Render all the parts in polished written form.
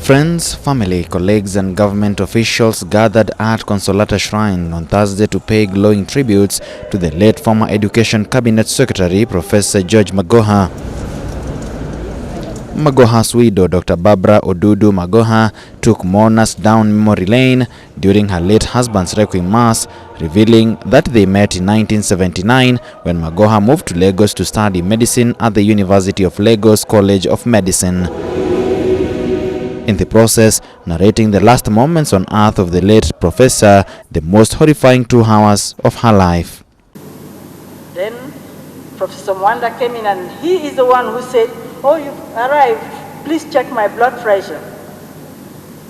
Friends, family, colleagues and government officials gathered at Consolata Shrine on Thursday to pay glowing tributes to the late former Education Cabinet Secretary, Professor George Magoha. Magoha's widow, Dr. Barbara Odudu Magoha, took mourners down memory lane during her late husband's Requiem Mass, revealing that they met in 1979 when Magoha moved to Lagos to study medicine at the University of Lagos College of Medicine. In the process, narrating the last moments on earth of the late professor, the most horrifying 2 hours of her life. Then Professor Mwanda came in and he is the one who said, "Oh, you've arrived, please check my blood pressure."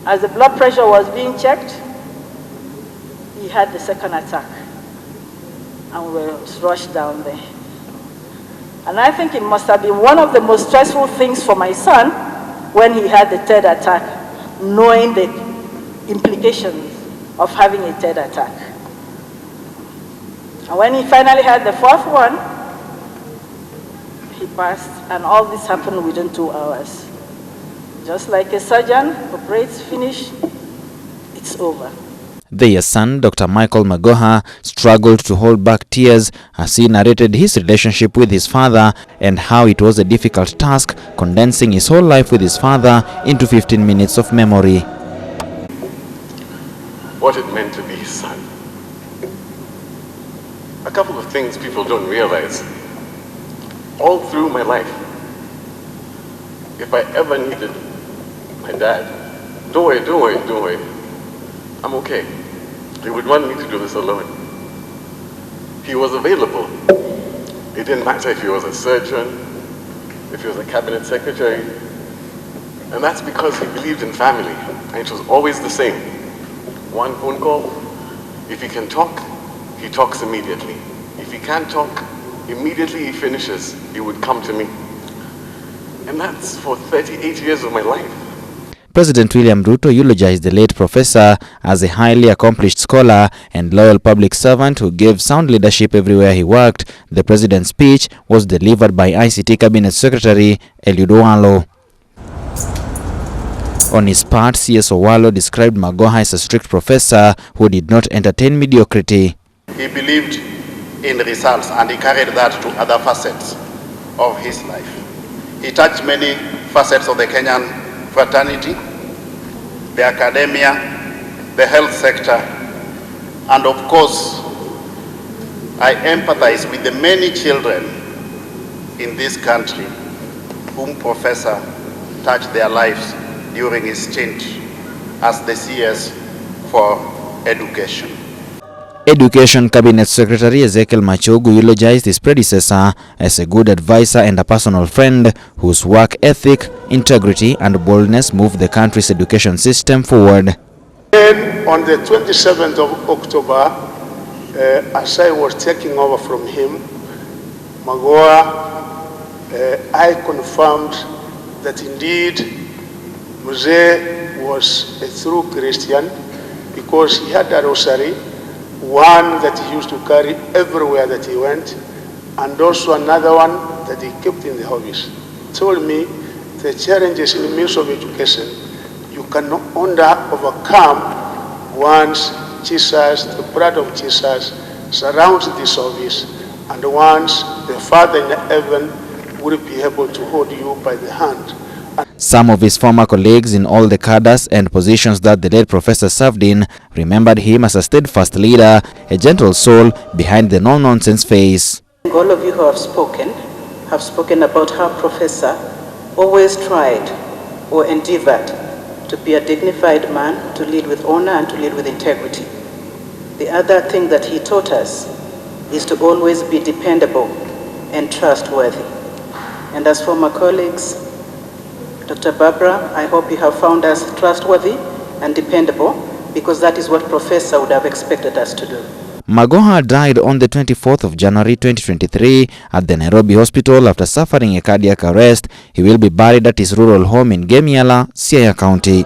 As the blood pressure was being checked, he had the second attack and we were rushed down there. And I think it must have been one of the most stressful things for my son when he had the third attack, knowing the implications of having a third attack. And when he finally had the fourth one, he passed, and all this happened within 2 hours. Just like a surgeon operates, finish, it's over. Their son, Dr. Michael Magoha, struggled to hold back tears as he narrated his relationship with his father and how it was a difficult task condensing his whole life with his father into 15 minutes of memory. What it meant to be his son. A couple of things people don't realize. All through my life, if I ever needed my dad, don't worry, I'm okay. He would want me to do this alone. He was available. It didn't matter if he was a surgeon, if he was a cabinet secretary, and that's because he believed in family, and it was always the same. One phone call, if he can talk, he talks immediately. If he can't talk, immediately he finishes, he would come to me. And that's for 38 years of my life. President William Ruto eulogized the late professor as a highly accomplished scholar and loyal public servant who gave sound leadership everywhere he worked. The president's speech was delivered by ICT Cabinet Secretary Eliud Owalo. On his part, CS Owalo described Magoha as a strict professor who did not entertain mediocrity. He believed in results and he carried that to other facets of his life. He touched many facets of the Kenyan fraternity, the academia, the health sector, and of course, I empathize with the many children in this country whom Professor touched their lives during his stint as the CS for education. Education Cabinet Secretary Ezekiel Machogu eulogized his predecessor as a good advisor and a personal friend whose work ethic, integrity and boldness moved the country's education system forward. Then on the 27th of October, as I was taking over from him, Magoha, I confirmed that indeed Mzee was a true Christian because he had a rosary, one that he used to carry everywhere that he went, and also another one that he kept in the office. He told me the challenges in the Ministry of Education you can only overcome once Jesus, the blood of Jesus, surrounds this office, and once the Father in heaven will be able to hold you by the hand. Some of his former colleagues in all the cadres and positions that the late professor served in remembered him as a steadfast leader, a gentle soul behind the no-nonsense face. All of you who have spoken about how Professor always tried or endeavored to be a dignified man, to lead with honor and to lead with integrity. The other thing that he taught us is to always be dependable and trustworthy. And as for my colleagues, Dr. Barbara, I hope you have found us trustworthy and dependable because that is what Professor would have expected us to do. Magoha died on the 24th of January 2023 at the Nairobi hospital after suffering a cardiac arrest. He will be buried at his rural home in Yala, Siaya County.